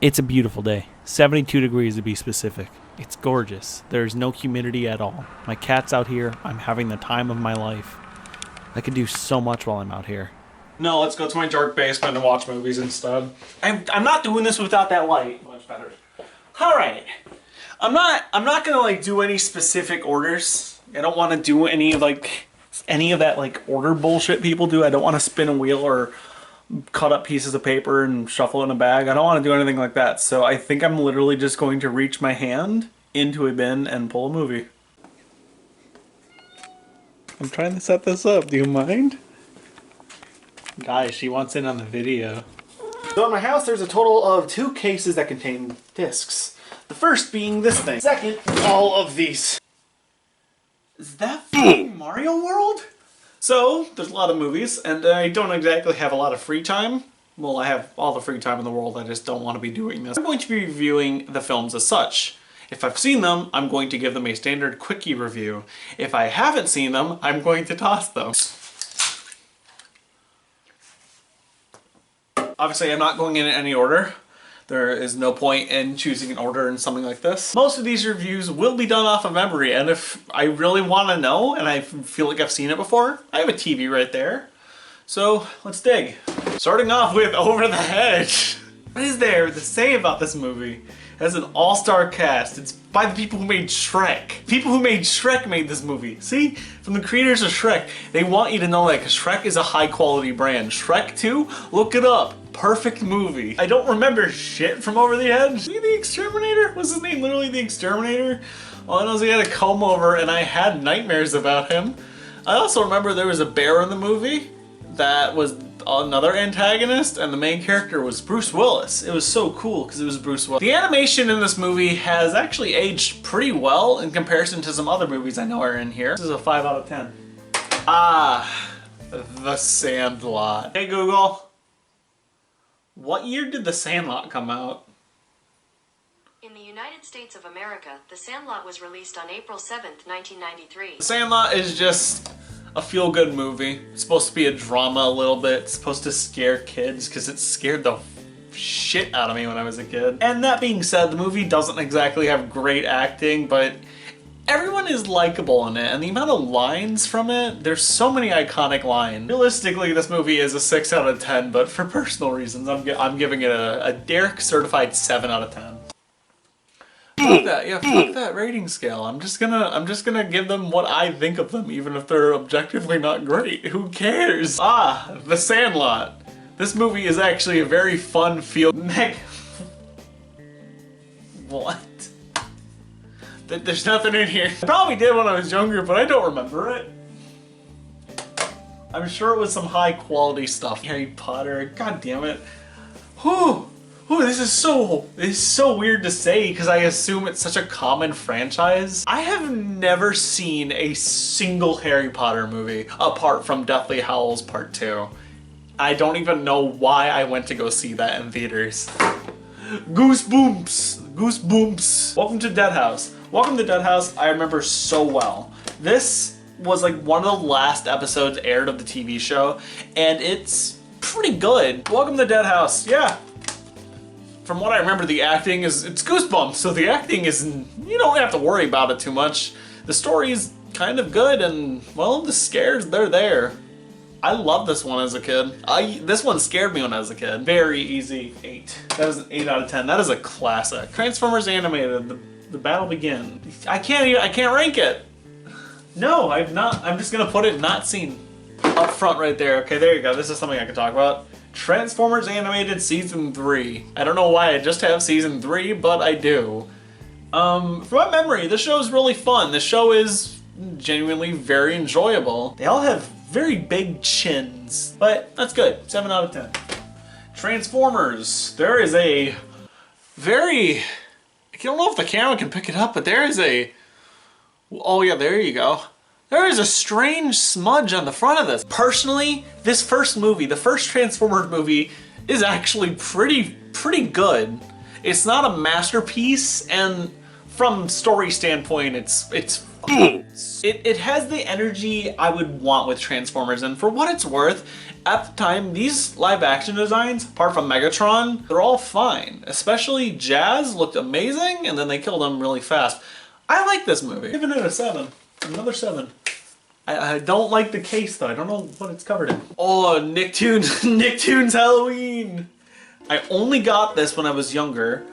It's a beautiful day. 72 degrees to be specific. It's gorgeous. There's no humidity at all. My cat's out here. I'm having the time of my life. I could do so much while I'm out here. No, let's go to my dark basement and watch movies instead. I'm not doing this without that light. Much better. Alright. I'm not gonna like do any specific orders. I don't want to do any of that like order bullshit people do. I don't want to spin a wheel or cut up pieces of paper and shuffle in a bag. I don't want to do anything like that. So I think I'm literally just going to reach my hand into a bin and pull a movie. I'm trying to set this up. Do you mind? Guys, she wants in on the video. So in my house, there's a total of 2 cases that contain discs. The first being this thing. Second, all of these. Is that fucking Mario World? So, there's a lot of movies, and I don't exactly have a lot of free time. Well, I have all the free time in the world, I just don't want to be doing this. I'm going to be reviewing the films as such. If I've seen them, I'm going to give them a standard quickie review. If I haven't seen them, I'm going to toss them. Obviously, I'm not going in any order. There is no point in choosing an order in something like this. Most of these reviews will be done off of memory, and if I really want to know and I feel like I've seen it before, I have a TV right there. So let's dig. Starting off with Over the Hedge. What is there to say about this movie? It has an all-star cast. It's by the people who made Shrek. People who made Shrek made this movie. See? From the creators of Shrek. They want you to know that because Shrek is a high-quality brand. Shrek 2? Look it up. Perfect movie. I don't remember shit from Over the Edge. See the Exterminator? Was his name literally the Exterminator? All I know is he had a comb over and I had nightmares about him. I also remember there was a bear in the movie that was another antagonist, and the main character was Bruce Willis. It was so cool because it was Bruce Willis. The animation in this movie has actually aged pretty well in comparison to some other movies I know are in here. This is a 5 out of 10. Ah, The Sandlot. Hey Google, what year did The Sandlot come out? In the United States of America, The Sandlot was released on April 7th, 1993. The Sandlot is just a feel-good movie. It's supposed to be a drama a little bit. It's supposed to scare kids because it scared the shit out of me when I was a kid. And that being said, the movie doesn't exactly have great acting, but everyone is likable in it, and the amount of lines from it, there's so many iconic lines. Realistically, this movie is a 6 out of 10, but for personal reasons, I'm giving it a Derek certified 7 out of 10. Fuck that, yeah, fuck that rating scale. I'm just gonna give them what I think of them, even if they're objectively not great. Who cares? Ah, The Sandlot. This movie is actually a very fun feel. What? There's nothing in here. I probably did when I was younger, but I don't remember it. I'm sure it was some high quality stuff. Harry Potter, god damn it. Whew. Ooh, this is so weird to say because I assume it's such a common franchise. I have never seen a single Harry Potter movie apart from Deathly Hallows Part 2. I don't even know why I went to go see that in theaters. Goosebumps! Goosebumps! Welcome to Dead House. Welcome to Dead House, I remember so well. This was like one of the last episodes aired of the TV show, and it's pretty good. Welcome to Dead House, yeah. From what I remember, the acting it's Goosebumps, so the acting you don't have to worry about it too much. The story is kind of good, and, well, the scares, they're there. I loved this one as a kid. This one scared me when I was a kid. Very easy 8. That is an 8 out of 10. That is a classic. Transformers Animated, the battle begin. I can't rank it. No, I'm just gonna put it not seen. Up front right there. Okay, there you go. This is something I can talk about. Transformers Animated Season 3. I don't know why I just have Season 3, but I do. From my memory, the show is really fun. The show is genuinely very enjoyable. They all have very big chins, but that's good. 7 out of 10. Transformers. There is a very... I don't know if the camera can pick it up, but there is a... Oh yeah, there you go. There is a strange smudge on the front of this. Personally, this first movie, the first Transformers movie, is actually pretty good. It's not a masterpiece, and from story standpoint, it has the energy I would want with Transformers, and for what it's worth, At the time, these live action designs, apart from Megatron, they're all fine. Especially Jazz looked amazing, and then they killed him really fast. I like this movie. Giving it a 7. Another 7. I don't like the case though. I don't know what it's covered in. Oh, Nicktoons, Nicktoons Halloween. I only got this when I was younger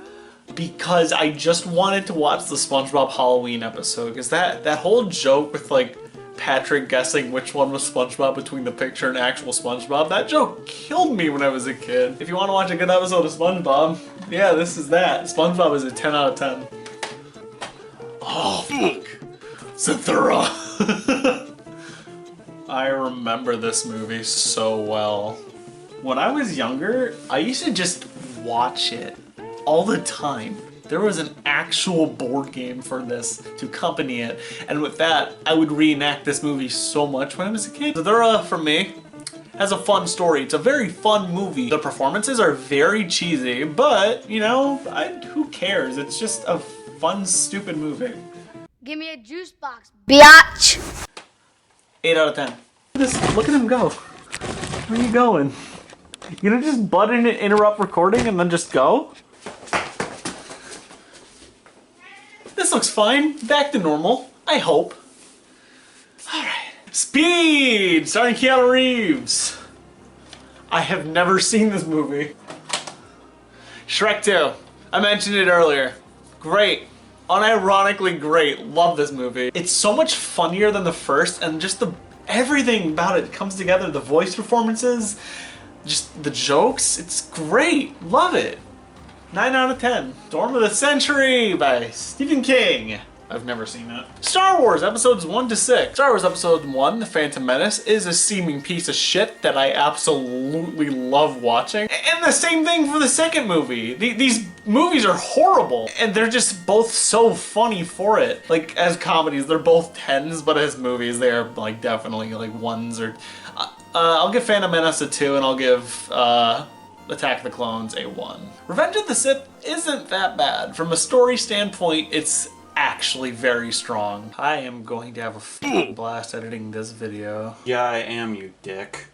because I just wanted to watch the SpongeBob Halloween episode. Because that whole joke with like Patrick guessing which one was SpongeBob between the picture and actual SpongeBob, that joke killed me when I was a kid. If you want to watch a good episode of SpongeBob, yeah, this is that. SpongeBob is a 10 out of 10. Oh, fuck. Zathura. I remember this movie so well. When I was younger, I used to just watch it all the time. There was an actual board game for this to accompany it, and with that, I would reenact this movie so much when I was a kid. Zathura, for me, has a fun story. It's a very fun movie. The performances are very cheesy, but, you know, who cares? It's just a fun, stupid movie. Give me a juice box, biatch! 8 out of 10. Look at him go. Where are you going? You gonna just butt in and interrupt recording and then just go? This looks fine. Back to normal. I hope. Alright. Speed! Starring Keanu Reeves. I have never seen this movie. Shrek 2. I mentioned it earlier. Great. Unironically great. Love this movie. It's so much funnier than the first, and just everything about it comes together. The voice performances, just the jokes. It's great. Love it. 9 out of 10. Storm of the Century by Stephen King. I've never seen it. Star Wars episodes 1 to 6. Star Wars episode 1, The Phantom Menace, is a seeming piece of shit that I absolutely love watching. And the same thing for the second movie. These movies are horrible, and they're just both so funny for it. Like, as comedies, they're both 10s, but as movies, they are like definitely like 1s or... I'll give Phantom Menace a 2, and I'll give Attack of the Clones a 1. Revenge of the Sith isn't that bad. From a story standpoint, it's actually very strong. I am going to have a f***ing blast editing this video. Yeah, I am, you dick.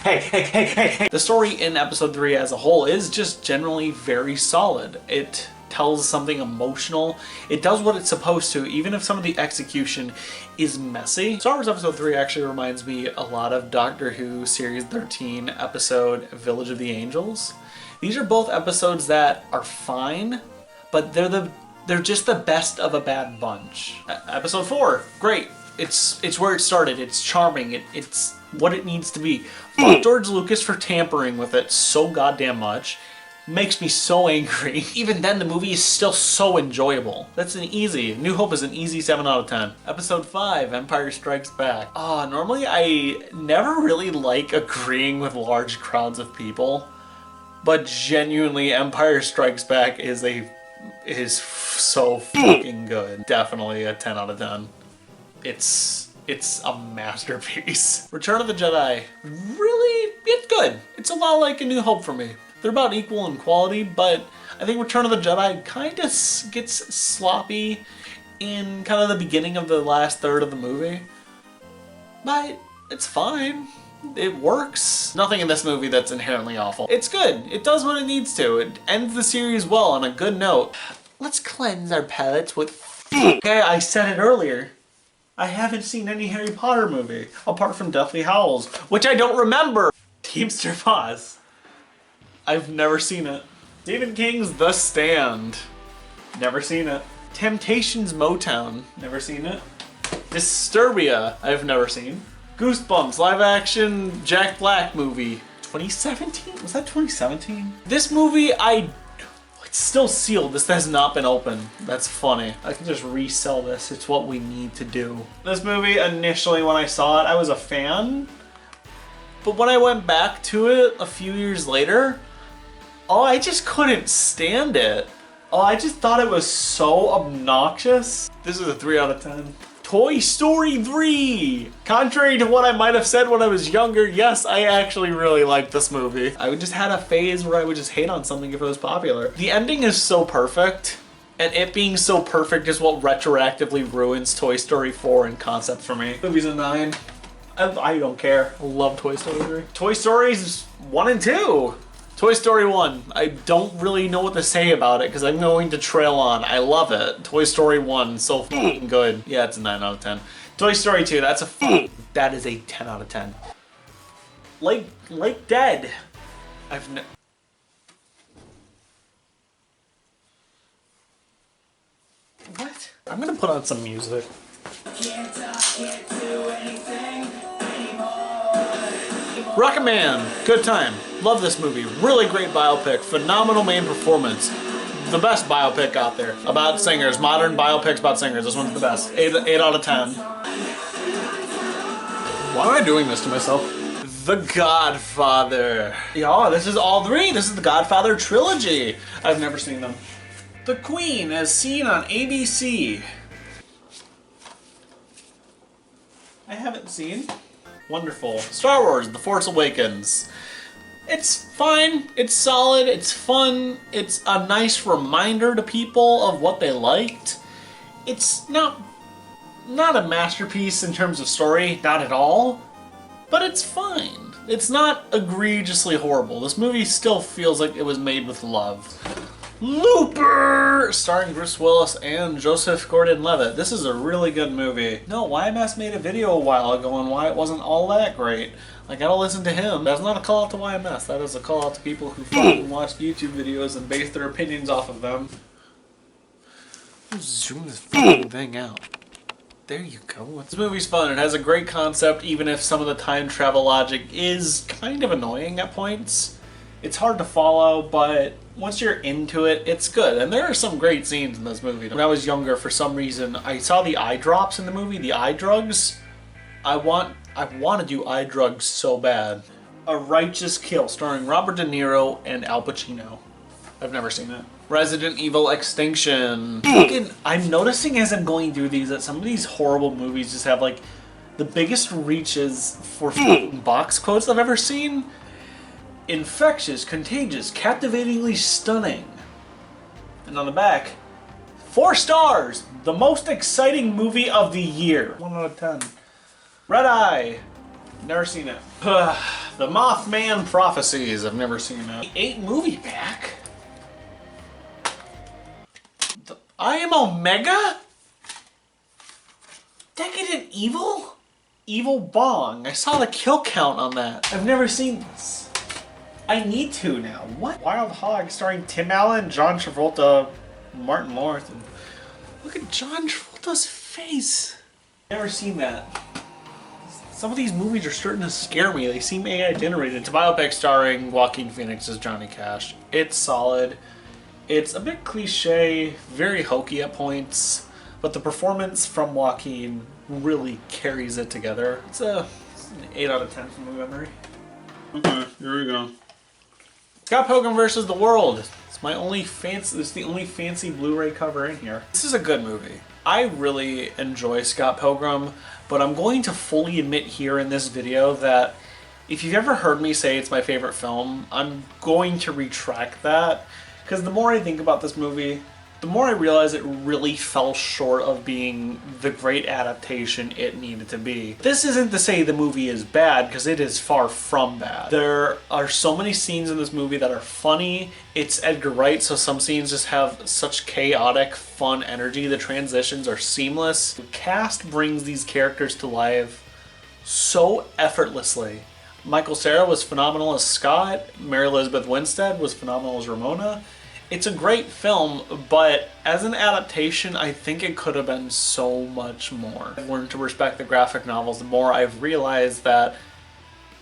Hey. The story in episode 3 as a whole is just generally very solid. It tells something emotional. It does what it's supposed to, even if some of the execution is messy. Star Wars episode 3 actually reminds me a lot of Doctor Who series 13 episode Village of the Angels. These are both episodes that are fine, but they're just the best of a bad bunch. Episode 4, great. It's where it started. It's charming. It's what it needs to be. Fuck George Lucas for tampering with it so goddamn much. Makes me so angry. Even then, the movie is still so enjoyable. That's an easy. New Hope is an easy 7 out of 10. Episode 5, Empire Strikes Back. Normally I never really like agreeing with large crowds of people, but genuinely Empire Strikes Back is so fucking good. Definitely a 10 out of 10. It's a masterpiece. Return of the Jedi, really, it's good. It's a lot like A New Hope for me. They're about equal in quality, but I think Return of the Jedi kind of gets sloppy in kind of the beginning of the last third of the movie. But it's fine. It works. Nothing in this movie that's inherently awful. It's good. It does what it needs to. It ends the series well on a good note. Let's cleanse our palates with... Okay, I said it earlier. I haven't seen any Harry Potter movie, apart from Deathly Hallows, which I don't remember. Teamster Pause. I've never seen it. Stephen King's The Stand. Never seen it. Temptations Motown. Never seen it. Disturbia. I've never seen. Goosebumps, live action Jack Black movie. 2017? Was that 2017? This movie, it's still sealed. This has not been opened. That's funny. I can just resell this. It's what we need to do. This movie, initially when I saw it, I was a fan. But when I went back to it a few years later, I just couldn't stand it. I just thought it was so obnoxious. This is a 3 out of 10. Toy Story 3! Contrary to what I might have said when I was younger, yes, I actually really liked this movie. I just had a phase where I would just hate on something if it was popular. The ending is so perfect, and it being so perfect is what retroactively ruins Toy Story 4 in concept for me. The movie's a 9. I don't care. I love Toy Story 3. Toy Stories 1 and 2. Toy Story 1. I don't really know what to say about it because I'm going to trail on. I love it. Toy Story 1, so fucking good. Yeah, it's a 9 out of 10. Toy Story 2, that is a 10 out of 10. Like Dead. What? I'm gonna put on some music. Rocket Man, good time. Love this movie. Really great biopic. Phenomenal main performance. The best biopic out there. About singers. Modern biopics about singers. This one's the best. 8 out of 10. Why am I doing this to myself? The Godfather. Yeah, this is all 3. This is the Godfather trilogy. I've never seen them. The Queen as seen on ABC. I haven't seen. Wonderful. Star Wars, The Force Awakens. It's fine, it's solid, it's fun, it's a nice reminder to people of what they liked. It's not a masterpiece in terms of story, not at all, but it's fine. It's not egregiously horrible. This movie still feels like it was made with love. Looper! Starring Bruce Willis and Joseph Gordon-Levitt. This is a really good movie. No, YMS made a video a while ago on why it wasn't all that great. I gotta listen to him. That's not a call out to YMS. That is a call out to people who fucking watch YouTube videos and base their opinions off of them. Let's zoom this fucking thing out. There you go. This movie's fun. It has a great concept, even if some of the time travel logic is kind of annoying at points. It's hard to follow, but once you're into it, it's good. And there are some great scenes in this movie. When I was younger, for some reason, I saw the eye drops in the movie, the eye drugs. I want to do eye drugs so bad. A Righteous Kill, starring Robert De Niro and Al Pacino. I've never seen it. Resident Evil Extinction. I'm noticing as I'm going through these that some of these horrible movies just have like the biggest reaches for box quotes I've ever seen. Infectious, contagious, captivatingly stunning. And on the back, 4 stars, the most exciting movie of the year. 1 out of 10. Red Eye, never seen it. The Mothman Prophecies, I've never seen it. 8 movie pack. I Am Omega? Decadent Evil? Evil Bong. I saw the kill count on that. I've never seen this. I need to now. What? Wild Hog starring Tim Allen, John Travolta, Martin Lawrence. And look at John Travolta's face. Never seen that. Some of these movies are starting to scare me. They seem AI generated. It's a biopic starring Joaquin Phoenix as Johnny Cash. It's solid. It's a bit cliche, very hokey at points, but the performance from Joaquin really carries it together. It's an 8 out of 10 from my memory. Okay, here we go. Scott Pilgrim vs. the World. It's my only fancy. It's the only fancy Blu-ray cover in here. This is a good movie. I really enjoy Scott Pilgrim, but I'm going to fully admit here in this video that if you've ever heard me say it's my favorite film, I'm going to retract that. Because the more I think about this movie, the more I realize it really fell short of being the great adaptation it needed to be. This isn't to say the movie is bad, because it is far from bad. There are so many scenes in this movie that are funny. It's Edgar Wright, so some scenes just have such chaotic, fun energy. The transitions are seamless. The cast brings these characters to life so effortlessly. Michael Cera was phenomenal as Scott. Mary Elizabeth Winstead was phenomenal as Ramona. It's a great film, but as an adaptation, I think it could have been so much more. I've learned to respect the graphic novels the more I've realized that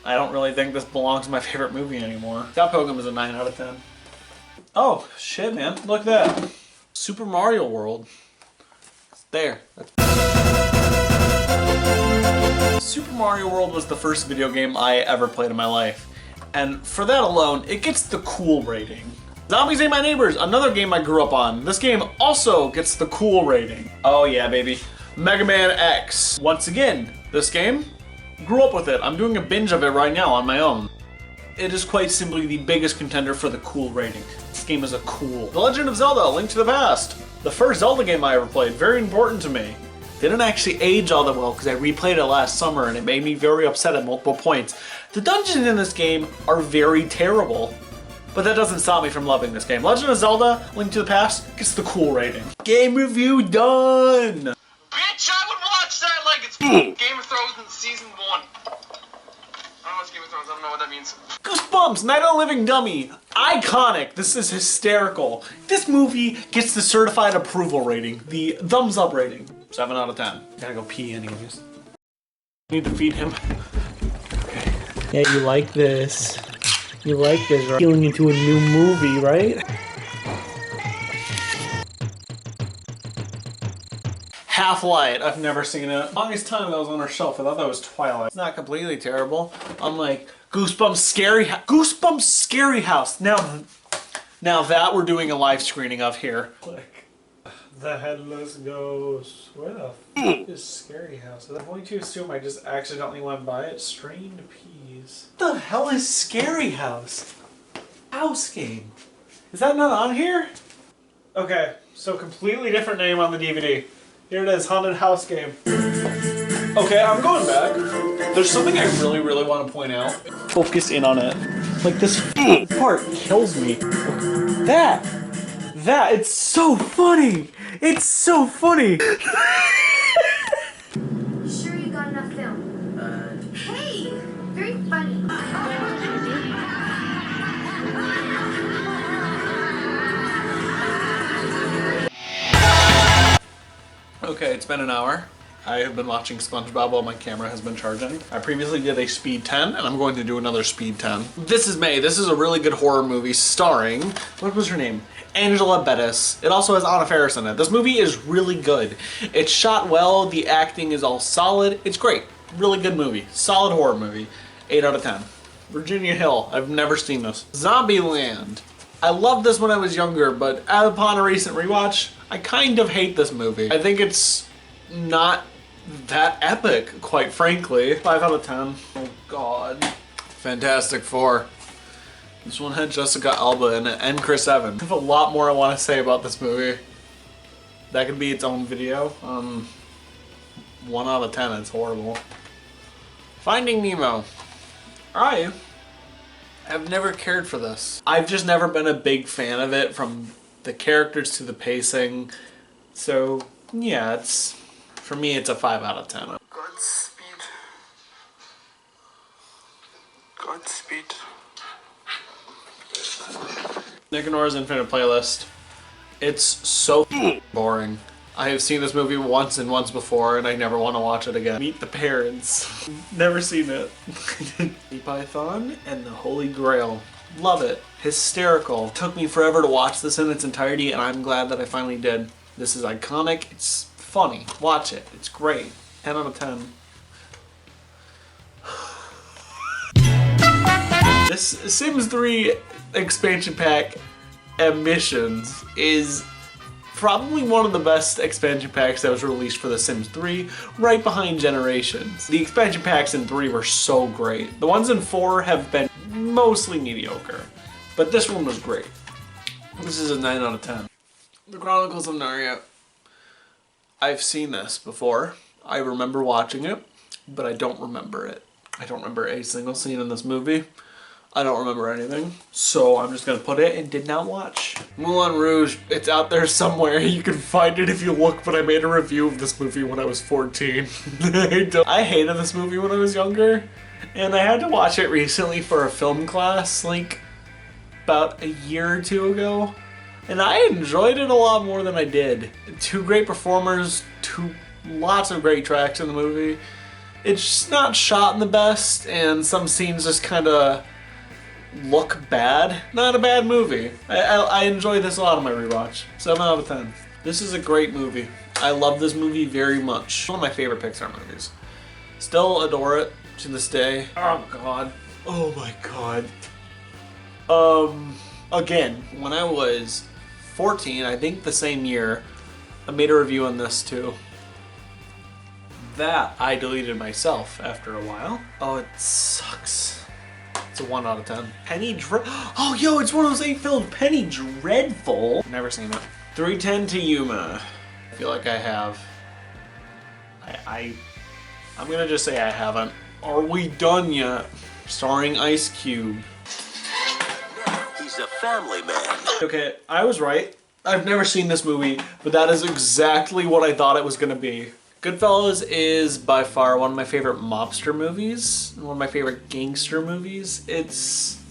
I don't really think this belongs in my favorite movie anymore. Scott Pilgrim is a 9 out of 10. Oh, shit, man. Look at that. Super Mario World. It's there. Super Mario World was the first video game I ever played in my life. And for that alone, it gets the cool rating. Zombies Ate My Neighbors, another game I grew up on. This game also gets the cool rating. Oh yeah, baby. Mega Man X. Once again, this game, grew up with it. I'm doing a binge of it right now on my own. It is quite simply the biggest contender for the cool rating. This game is a cool. The Legend of Zelda, Link to the Past. The first Zelda game I ever played, very important to me. Didn't actually age all that well because I replayed it last summer and it made me very upset at multiple points. The dungeons in this game are very terrible, but that doesn't stop me from loving this game. Legend of Zelda: Link to the Past gets the cool rating. Game review done! Bitch, I would watch that like it's Game of Thrones in season 1. I don't watch Game of Thrones, I don't know what that means. Goosebumps, Night of the Living Dummy. Iconic. This is hysterical. This movie gets the certified approval rating, the thumbs up rating. 7 out of 10. Gotta go pee anyways. Need to feed him. Okay. Yeah, you like this. You like this, right? Feeling into a new movie, right? Half-Light. I've never seen it. Longest time that was on our shelf. I thought that was Twilight. It's not completely terrible. Unlike Goosebumps Scary House. Now that we're doing a live screening of here. The Headless Ghost. Where the f is Scary House? I'm going to assume I just accidentally went by it. Strained Peas. What the hell is Scary House? House game. Is that not on here? Okay, so completely different name on the DVD. Here it is, Haunted House Game. Okay, I'm going back. There's something I really, really want to point out. Focus in on it. Like, this part kills me. That, it's so funny. It's so funny. Sure you got enough film? Hey, very funny. Okay, it's been an hour. I have been watching SpongeBob while my camera has been charging. I previously did a speed 10, and I'm going to do another speed 10. This is May. This is a really good horror movie starring, what was her name? Angela Bettis. It also has Anna Faris in it. This movie is really good. It's shot well, the acting is all solid. It's great. Really good movie. Solid horror movie. 8 out of 10. Virginia Hill. I've never seen this. Zombieland. I loved this when I was younger, but upon a recent rewatch, I kind of hate this movie. I think it's not that epic, quite frankly. 5 out of 10. Oh god. Fantastic Four. This one had Jessica Alba in it and Chris Evans. I have a lot more I want to say about this movie. That could be its own video. 1 out of 10, it's horrible. Finding Nemo. I have never cared for this. I've just never been a big fan of it, from the characters to the pacing. So, yeah, for me, it's a 5 out of 10. Godspeed. Godspeed. Nick and Nora's Infinite Playlist. It's so boring. I have seen this movie once and once before, and I never want to watch it again. Meet the Parents. Never seen it. The Python and the Holy Grail. Love it. Hysterical. Took me forever to watch this in its entirety, and I'm glad that I finally did. This is iconic. It's funny. Watch it. It's great. 10 out of 10. This Sims 3 expansion pack, Ambitions, is probably one of the best expansion packs that was released for The Sims 3, right behind Generations. The expansion packs in 3 were so great. The ones in 4 have been mostly mediocre, but this one was great. This is a 9 out of 10. The Chronicles of Gnaria. I've seen this before. I remember watching it, but I don't remember it. I don't remember a single scene in this movie. I don't remember anything, so I'm just gonna put it and did not watch. Moulin Rouge, it's out there somewhere. You can find it if you look, but I made a review of this movie when I was 14. I hated this movie when I was younger, and I had to watch it recently for a film class, like about a year or 2 ago, and I enjoyed it a lot more than I did. 2 great performers, lots of great tracks in the movie. It's just not shot in the best, and some scenes just kind of look bad. Not a bad movie. I enjoy this a lot on my rewatch. 7 out of 10. This is a great movie. I love this movie very much. One of my favorite Pixar movies. Still adore it to this day. Oh god. Oh my god. Again, when I was 14, I think the same year, I made a review on this too. That I deleted myself after a while. Oh, it sucks. It's a 1 out of 10. Oh, yo, it's one of those 8-filled Penny Dreadful. Never seen it. 310 to Yuma. I feel like I have. I'm gonna just say I haven't. Are we done yet? Starring Ice Cube. He's a family man. Okay, I was right. I've never seen this movie, but that is exactly what I thought it was gonna be. Goodfellas is by far one of my favorite mobster movies, one of my favorite gangster movies. It's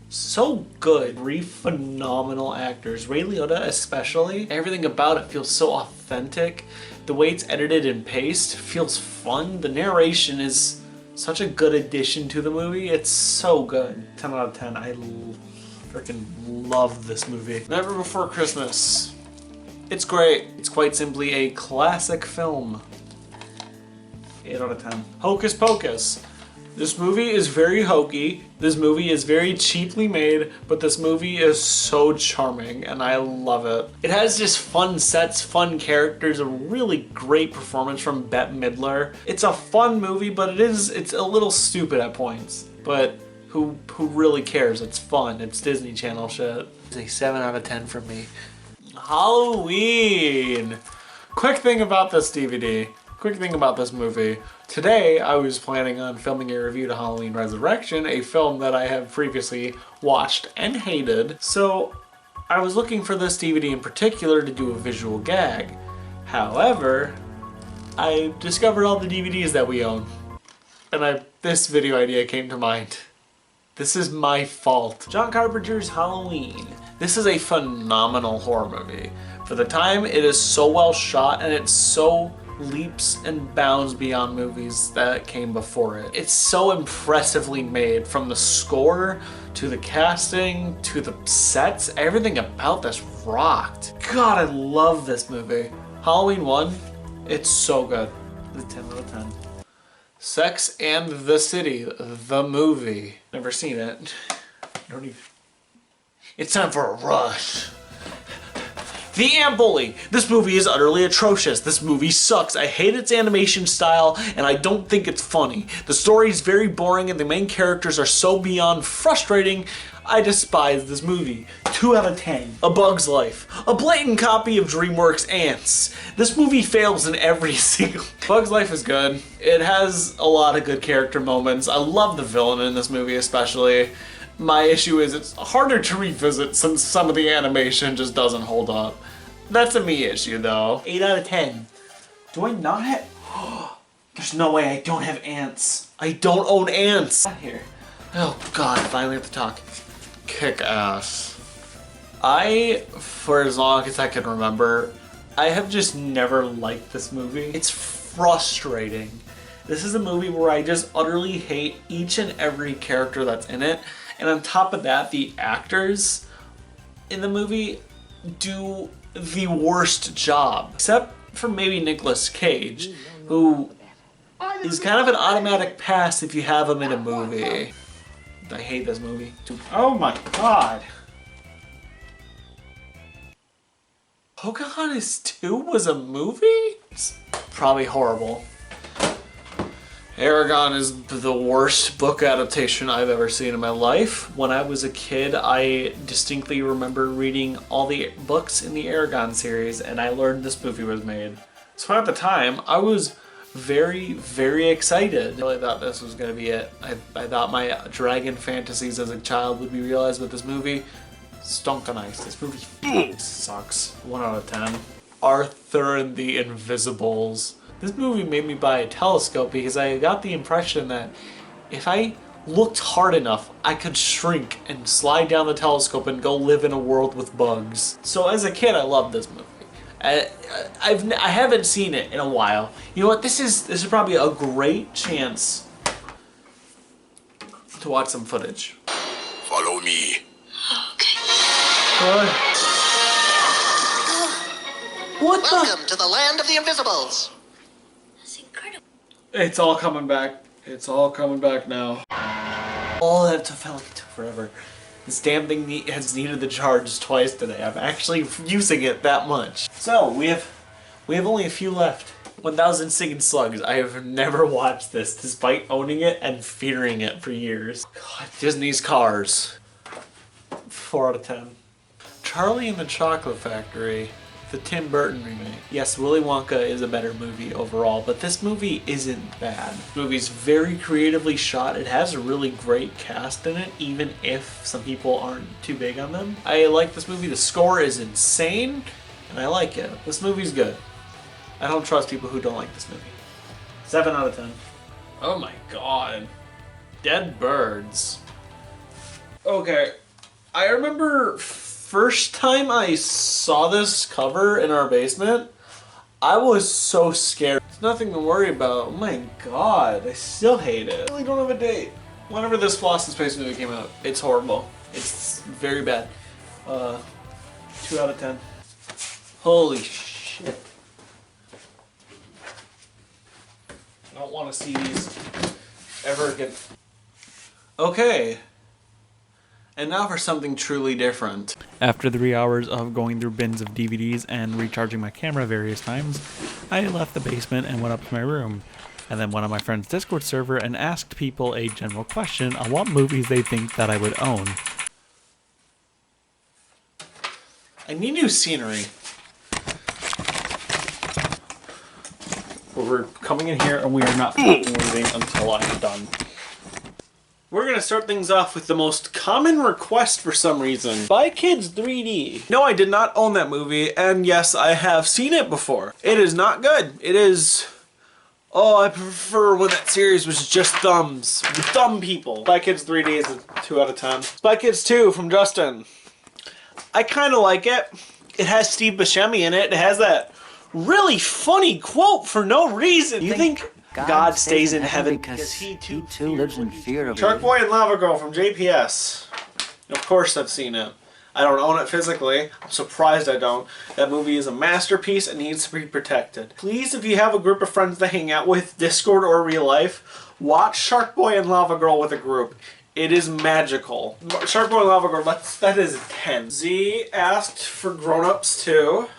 so good. 3 phenomenal actors. Ray Liotta especially. Everything about it feels so authentic. The way it's edited and paced feels fun. The narration is such a good addition to the movie. It's so good. 10 out of 10. I freaking love this movie. Never Before Christmas. It's great. It's quite simply a classic film. 8 out of 10. Hocus Pocus. This movie is very hokey. This movie is very cheaply made, but this movie is so charming and I love it. It has just fun sets, fun characters, a really great performance from Bette Midler. It's a fun movie, but it's a little stupid at points. But who really cares? It's fun. It's Disney Channel shit. It's a 7 out of 10 from me. Halloween! Quick thing about this DVD. Quick thing about this movie. Today, I was planning on filming a review to Halloween Resurrection, a film that I have previously watched and hated. So, I was looking for this DVD in particular to do a visual gag. However, I discovered all the DVDs that we own. And this video idea came to mind. This is my fault. John Carpenter's Halloween. This is a phenomenal horror movie. For the time, it is so well shot and it's so leaps and bounds beyond movies that came before it. It's so impressively made, from the score to the casting to the sets. Everything about this rocked. God, I love this movie. Halloween 1, it's so good. It's 10 out of 10. Sex and the City, the movie. Never seen it. Don't even... It's time for a rush. The Ant Bully. This movie is utterly atrocious. This movie sucks. I hate its animation style and I don't think it's funny. The story is very boring and the main characters are so beyond frustrating. I despise this movie. 2 out of 10. A Bug's Life. A blatant copy of DreamWorks' Ants. This movie fails in every single... Bug's Life is good. It has a lot of good character moments. I love the villain in this movie especially. My issue is it's harder to revisit since some of the animation just doesn't hold up. That's a me issue though. 8 out of 10. Do I not have... There's no way I don't have ants. I don't own ants. Here. Oh god, finally have to talk. Kick ass. For as long as I can remember, I have just never liked this movie. It's frustrating. This is a movie where I just utterly hate each and every character that's in it. And on top of that, the actors in the movie do the worst job. Except for maybe Nicolas Cage, who is kind of an automatic pass if you have him in a movie. I hate this movie. Oh my god. Pocahontas 2 was a movie? It's probably horrible. Aragon is the worst book adaptation I've ever seen in my life. When I was a kid, I distinctly remember reading all the books in the Aragon series, and I learned this movie was made. So at the time, I was very, very excited. I really thought this was gonna be it. I thought my dragon fantasies as a child would be realized with this movie. Stunk on ice. This movie sucks. 1 out of 10. Arthur and the Invisibles. This movie made me buy a telescope because I got the impression that if I looked hard enough, I could shrink and slide down the telescope and go live in a world with bugs. So as a kid, I loved this movie. I haven't seen it in a while. You know what? This is probably a great chance to watch some footage. Follow me. What the? Welcome to the land of the Invisibles. That's incredible. It's all coming back. It's all coming back now. Oh, that felt like it took forever. This damn thing has needed the charge twice today. I'm actually using it that much. So we have only a few left. 1000 Singing Slugs. I have never watched this, despite owning it and fearing it for years. God, Disney's Cars. 4 out of 10. Charlie and the Chocolate Factory. The Tim Burton remake. Yes, Willy Wonka is a better movie overall, but this movie isn't bad. This movie's very creatively shot. It has a really great cast in it, even if some people aren't too big on them. I like this movie. The score is insane, and I like it. This movie's good. I don't trust people who don't like this movie. 7 out of 10. Oh my god. Dead birds. Okay, I remember first time I saw this cover in our basement, I was so scared. It's nothing to worry about. Oh my god, I still hate it. I really don't have a date. Whenever this Lost in Space movie came out, it's horrible. It's very bad. 2 out of 10. Holy shit. I don't want to see these ever again. Okay. And now for something truly different. After 3 hours of going through bins of DVDs and recharging my camera various times, I left the basement and went up to my room. And then went on my friend's Discord server and asked people a general question on what movies they think that I would own. I need new scenery. We're coming in here and we are not leaving until I'm done. We're gonna start things off with the most common request for some reason. Spy Kids 3D. No, I did not own that movie, and yes, I have seen it before. It is not good. It is... Oh, I prefer when that series was just thumbs. Thumb people. Spy Kids 3D is a 2 out of 10. Spy Kids 2 from Justin. I kind of like it. It has Steve Buscemi in it. It has that really funny quote for no reason. You think God stays in heaven because he too lives in fear of Shark Boy and Lava Girl from JPS. Of course I've seen it. I don't own it physically. I'm surprised I don't. That movie is a masterpiece and needs to be protected. Please, if you have a group of friends to hang out with, Discord or real life, watch Shark Boy and Lava Girl with a group. It is magical. Shark Boy and Lava Girl, that is a 10. Z asked for Grown Ups 2.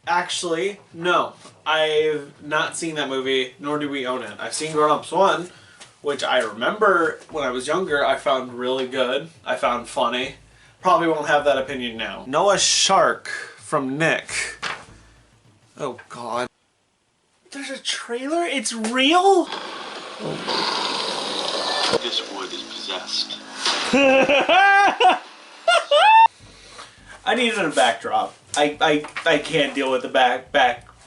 Actually, no. I've not seen that movie, nor do we own it. I've seen Grown Ups 1, which I remember when I was younger I found really good. I found funny. Probably won't have that opinion now. Noah Shark from Nick. Oh god. There's a trailer? It's real? Oh. This wood is possessed. I needed a backdrop. I can't deal with the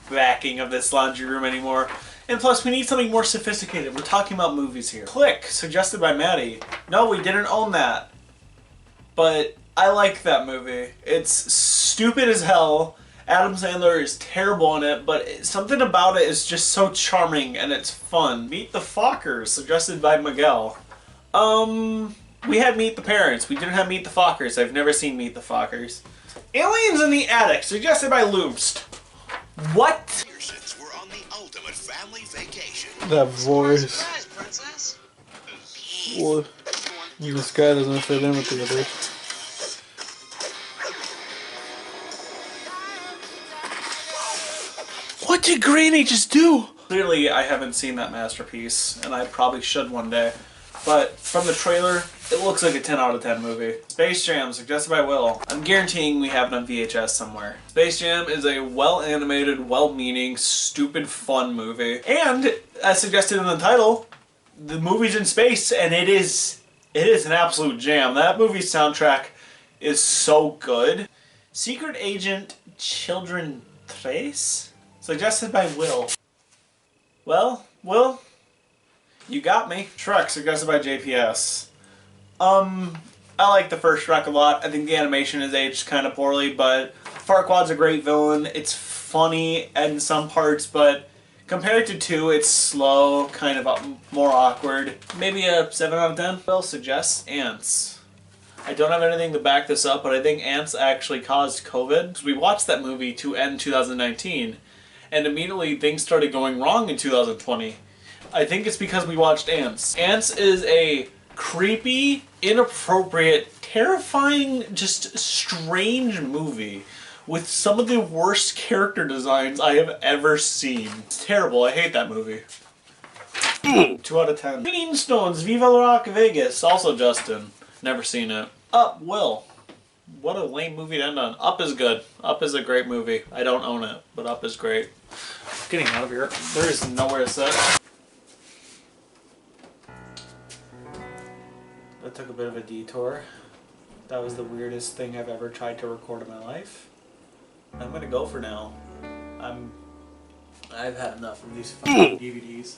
backing of this laundry room anymore. And plus, we need something more sophisticated. We're talking about movies here. Click, suggested by Maddie. No, we didn't own that. But I like that movie. It's stupid as hell. Adam Sandler is terrible in it, but something about it is just so charming and it's fun. Meet the Fockers, suggested by Miguel. We had Meet the Parents. We didn't have Meet the Fockers. I've never seen Meet the Fockers. Aliens in the Attic, suggested by Loomst. What? We're on the ultimate family vacation. That voice. Surprise, princess. What? This guy doesn't fit in with the others. What did Granny just do? Clearly, I haven't seen that masterpiece, and I probably should one day. But from the trailer, it looks like a 10 out of 10 movie. Space Jam, suggested by Will. I'm guaranteeing we have it on VHS somewhere. Space Jam is a well-animated, well-meaning, stupid, fun movie. And, as suggested in the title, the movie's in space, and it is an absolute jam. That movie's soundtrack is so good. Secret Agent Children Trace? Suggested by Will. Well, Will, you got me. Shrek, suggested by JPS. I like the first Shrek a lot. I think the animation is aged kind of poorly, but Farquaad's a great villain. It's funny in some parts, but compared to 2, it's slow, kind of more awkward. Maybe a 7 out of 10. Will suggests Ants. I don't have anything to back this up, but I think Ants actually caused COVID. We watched that movie to end 2019, and immediately things started going wrong in 2020. I think it's because we watched Ants. Ants is a creepy, inappropriate, terrifying, just strange movie with some of the worst character designs I have ever seen. It's terrible. I hate that movie. 2 out of 10. Flintstones, Viva La Rock Vegas. Also Justin. Never seen it. Will. What a lame movie to end on. Up is good. Up is a great movie. I don't own it, but Up is great. Getting out of here. There is nowhere to sit. That took a bit of a detour. That was the weirdest thing I've ever tried to record in my life. I'm gonna go for now. I've had enough of these fucking DVDs.